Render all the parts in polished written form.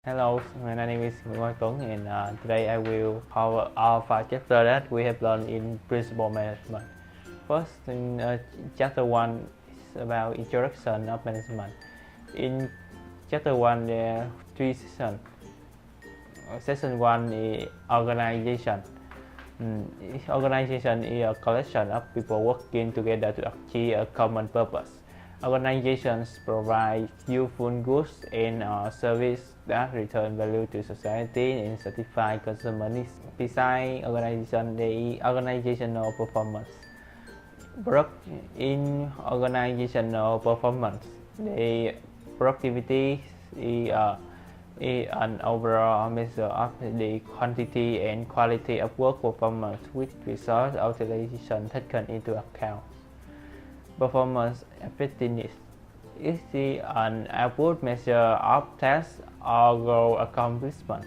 Hello, my name is Tuấn, and today I will cover all 5 chapters that we have learned in Principal Management. First, in chapter 1 is about introduction of management. In chapter 1, there are 3 sessions. Session 1 is organization. Organization is a collection of people working together to achieve a common purpose. Organizations provide useful goods and services that return value to society and satisfy consumer needs. Besides organization, there is organizational performance. In organizational performance, the productivity is an overall measure of the quantity and quality of work performance with resource utilization taken into account. Performance effectiveness is an output measure of task or goal accomplishment.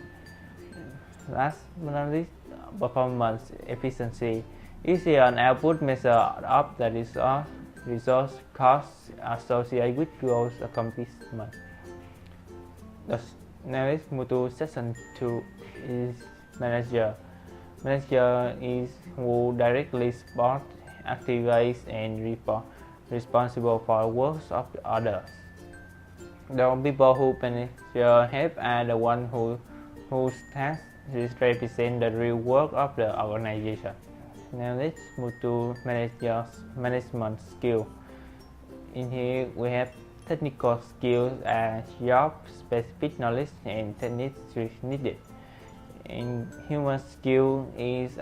Last but not least, performance efficiency is an output measure of the resource costs associated with goals accomplishment. Now let's move to section 2 is manager. Manager is who directly support, activates and responsible for works of others. The people who manager help are the ones whose tasks represent the real work of the organization. Now let's move to management skill. In here we have technical skills and job-specific knowledge and techniques needed. And human skill is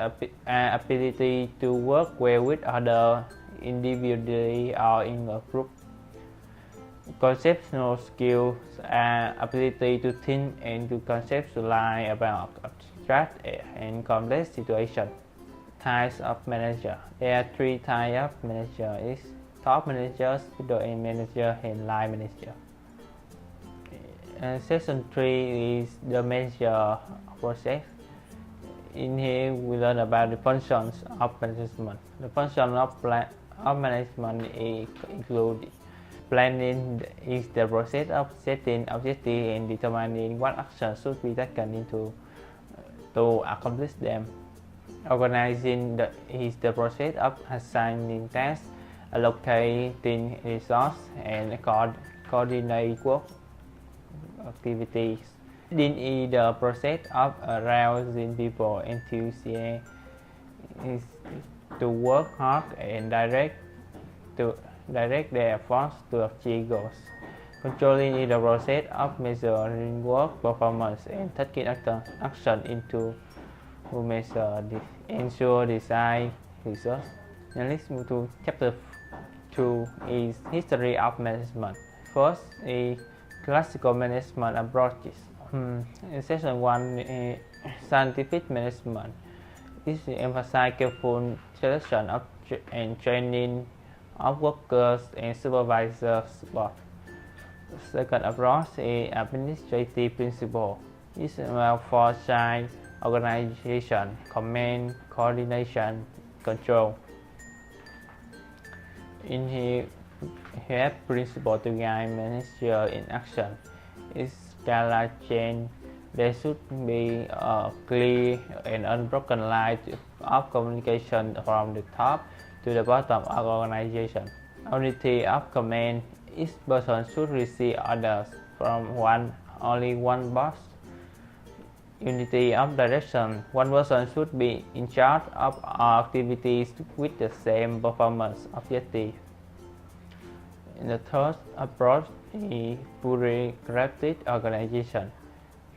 ability to work well with others individually or in a group. Conceptual skills are ability to think and to conceptualize about abstract and complex situations. Types of manager. There are 3 types of manager: is top managers, middle manager, and line manager. Section 3 is the manager process. In here we learn about the functions of management. The function of management include planning is the process of setting objectives and determining what actions should be taken to accomplish them. Organizing is the process of assigning tasks, allocating resources, and coordinating work activities. Leading is the process of arousing people enthusiasm is to work hard and direct their efforts to achieve goals. Controlling is the process of measuring work performance and taking action into measure ensure desired results. Now let's move to chapter 2 is history of management. First is classical management approaches. In section 1, scientific management is emphasize careful selection of and training of workers and supervisors support. Second approach is administrative principle. It's about foresight, organization, command, coordination, control. In here, we have principle to guide manager in action. It's scala chain. There should be a clear and unbroken line of communication from the top to the bottom of organization. Unity of command. Each person should receive orders from only one boss. Unity of direction. One person should be in charge of all activities with the same performance objective. The third approach is bureaucratic organization.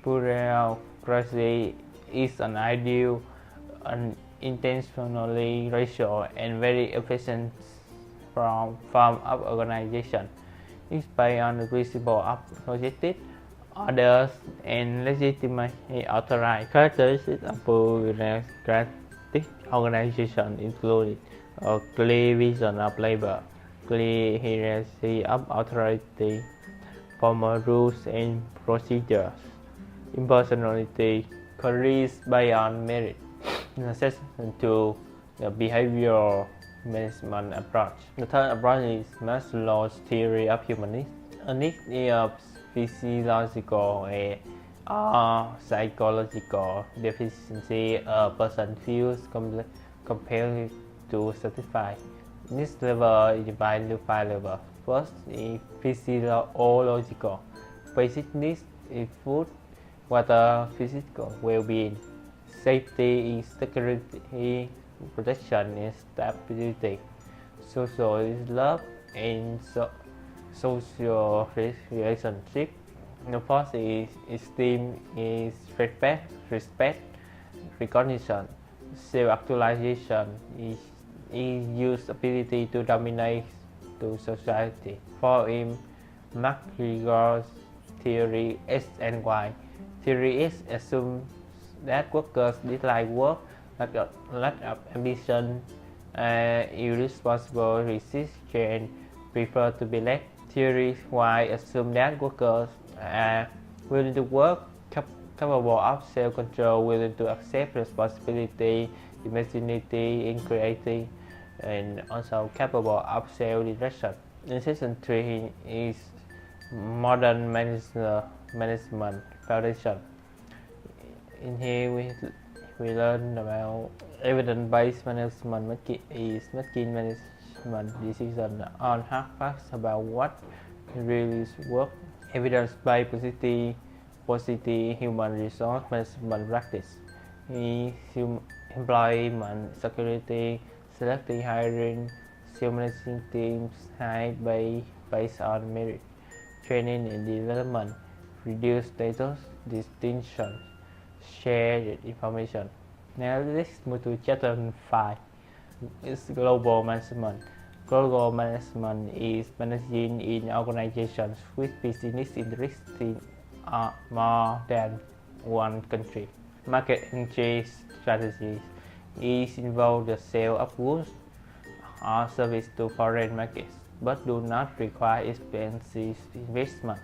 Bureaucracy is an ideal, intentionally rational, and very efficient form of organization. It's based on the principle of logistics, orders, and legitimately authorized. Characteristics of bureaucratic organization include a clear vision of labor, clear hierarchy of authority, formal rules and procedures, impersonality, careers based on merit. Section 2, the behavioral management approach. The third approach is Maslow's theory of human needs. A need is a physiological or psychological deficiency a person feels compelled to satisfy. This level is divided into 5 levels. First is physiological. Basic needs is food, water, physical well-being, safety, security, protection, and stability. Social is love and social relationship. The fourth is esteem is respect, recognition, self-actualization is use ability to dominate to society. For him, McGregor's theory X and Y. Theory X assumes that workers dislike work, lack of ambition, irresponsible, resist change, prefer to be left. Theory Y assumes that workers are willing to work, capable of self-control, willing to accept responsibility, imagination, and creativity, and also capable of self-direction. In section 3 is modern management foundation. In here we learn about evidence-based management is making management decisions on hard facts about what really works. Evidence-based positive human resource management practice is employment security, selective hiring, self-managing teams, high based on merit, training and development, reduce status distinction, share information. Now let's move to chapter 5. It's global management. Global management is managing in organizations with business interests in more than one country. Market entry strategies is involve the sale of goods or service to foreign markets, but do not require expensive investment.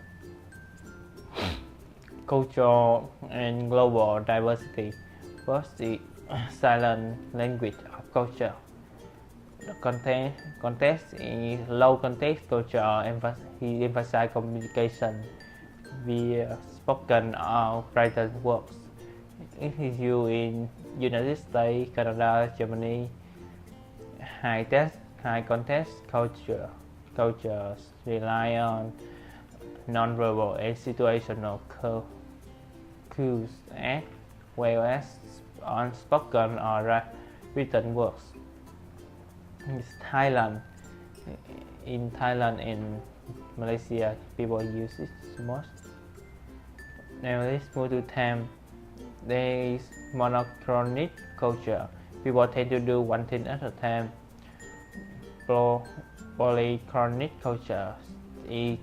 Culture and global diversity. First is silent language of culture. The context is low context culture emphasize communication via spoken or written words. It is used in United States, Canada, Germany. High context cultures rely on non-verbal and situational cues as well as on spoken or written words. Thailand. In Thailand and Malaysia, people use it most. Now let's move to time. There is monochronic culture. People tend to do one thing at a time. Polychronic culture.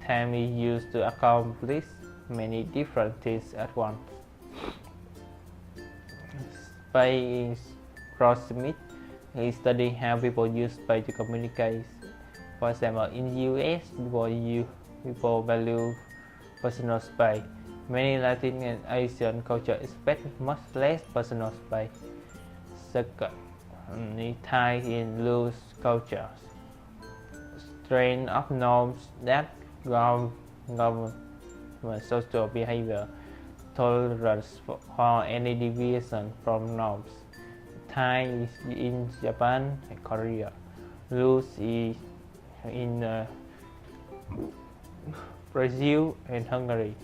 Time is used to accomplish many different things at once. Space is proximity. He studied how people use space to communicate. For example, in the US, people value personal space. Many Latin and Asian cultures expect much less personal space. Second, Thai in loose cultures. Strain of norms that govern social behavior. Tolerance for any deviation from norms. Thai is in Japan and Korea. Loose is in Brazil and Hungary.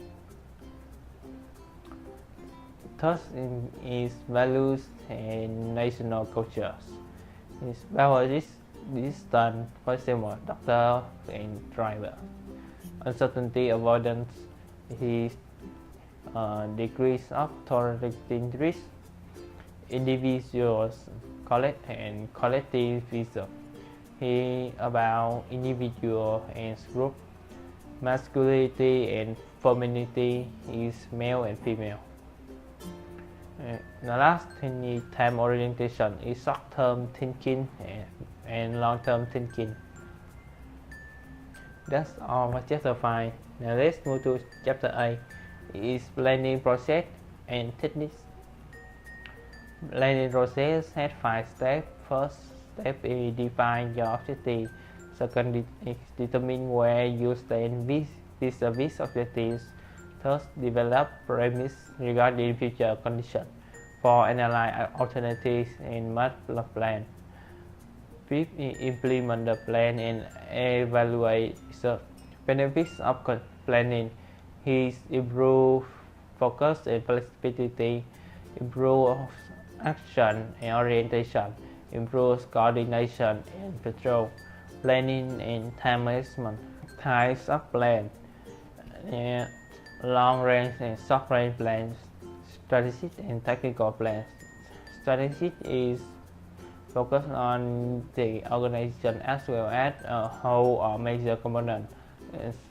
Third is values and national cultures. It's about distance, for example, doctor and driver. Uncertainty avoidance is degrees of tolerating risk. Individuals and collectivism. He about individual and group. Masculinity and femininity is male and female. The last thing is time orientation is short-term thinking and long-term thinking. That's all for chapter 5. Now let's move to chapter 8. Is planning process and techniques. Planning process has 5 steps. First step is define your objective. Second is determine where you stand vis-a-vis objectives. Thus, develop premise regarding future conditions for analyze alternatives in master plan. Fifth, implement the plan and evaluate the benefits of planning. He improve focus and flexibility, improve action and orientation, improves coordination and control, planning and time management. Types of plan: long range and short range plans, strategic and tactical plans. Strategic is focused on the organization as well as a whole or major component.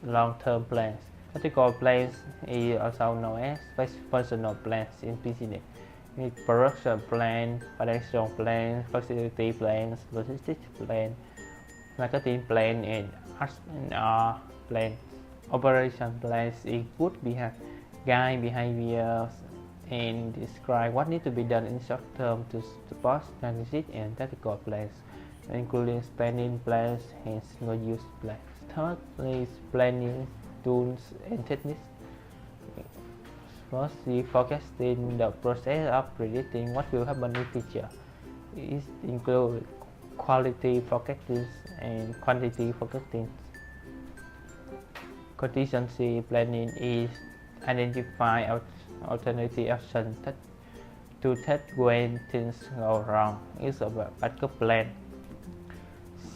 Long-term plans. Tactical plans is also known as functional plans in business. Production plan, financial plan, facility plans, logistics plan, marketing plan, and R plan. Operation plans include guide behaviors and describe what needs to be done in short term to support strategic and tactical plans, including spending plans and single-use plans. Third is planning tools and techniques. First, forecasting, the process of predicting what will happen in the future. It includes quality forecasting and quantity forecasting. Contingency planning is identify alternative actions to take when things go wrong. It's a backup plan.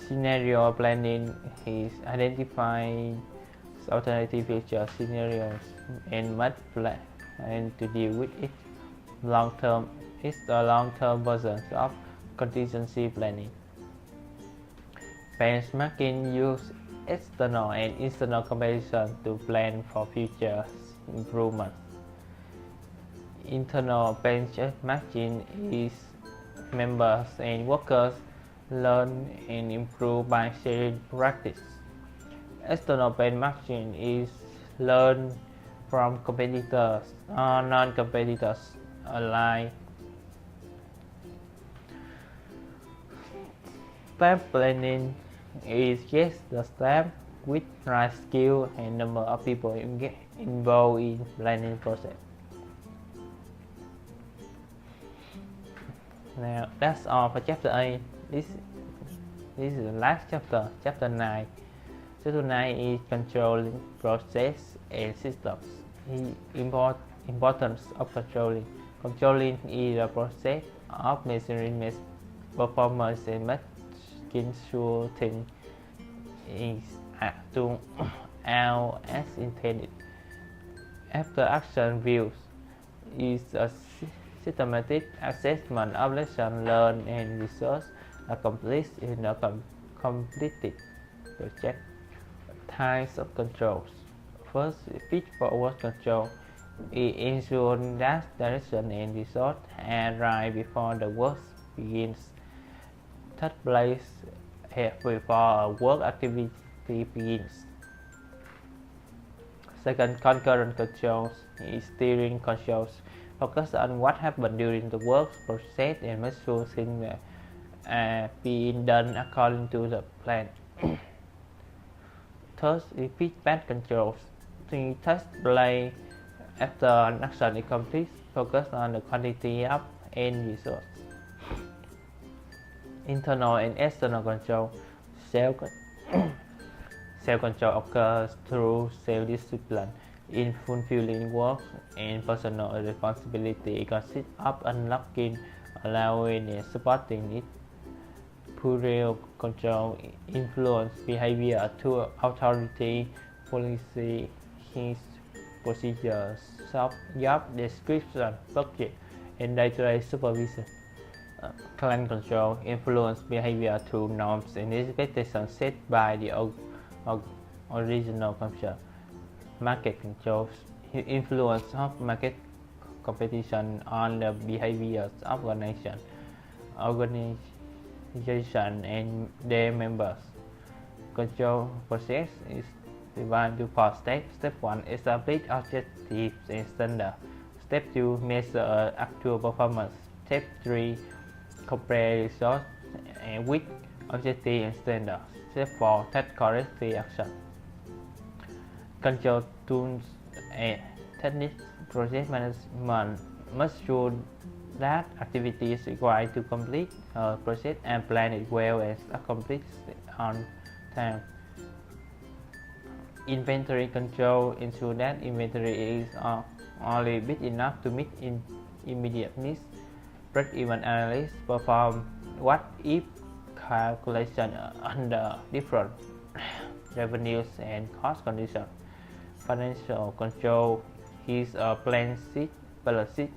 Scenario planning is identifying alternative future scenarios and must plan to deal with it. Long-term is the long-term version of contingency planning. Benchmarking use external and internal comparison to plan for future improvements. Internal benchmarking is members and workers learn and improve by sharing practice. External benchmarking is learn from competitors or non-competitors alike. Staff planning is the staff with right skill and number of people involved in planning process. Now that's all for chapter 8. This is the last chapter, chapter 9. Chapter 9 is controlling process and systems. Importance of controlling. Controlling is the process of measuring performance and making sure things is acted out as intended. After action views is a systematic assessment of lessons learned and results accomplished in a completed project. Types of controls. First, feed-forward control. It ensures that direction and result arrive before the work begins. Take place before a work activity begins. Second, concurrent controls is steering controls. Focus on what happened during the work process and make sure things are being done according to the plan. Third, feedback controls. The test play after an action is complete. Focus on the quantity of end results. Internal and external control. Self-control occurs through self-discipline in fulfilling work, and personal responsibility. It consists of unlocking, allowing, and supporting it. Puerile control influence behavior to authority, policy, his procedures, job description, budget, and day-to-day supervision. Clan control influence behavior through norms and expectations set by the original concept. Market controls influence of market competition on the behaviors of organization and their members. Control process is divided into 4 steps. Step 1, establish objectives and standards. Step 2, measure actual performance. Step 3, compare results with objectives and standards. Step 4, take corrective action. Control tools techniques. Project management must show that activities required to complete a project and plan it well and accomplish it on time. Inventory control ensure that inventory is only big enough to meet immediate needs. Break-even analysis perform what-if calculation under different revenues and cost conditions. Financial control is a balance sheet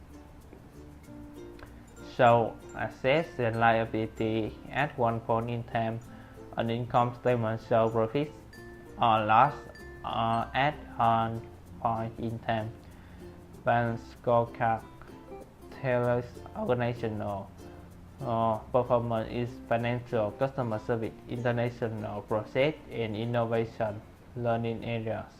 show assets and liability at one point in time. An income statement show profits or loss at one point in time. Balance scorecard tells organizational performance is financial, customer service, international process, and innovation learning areas.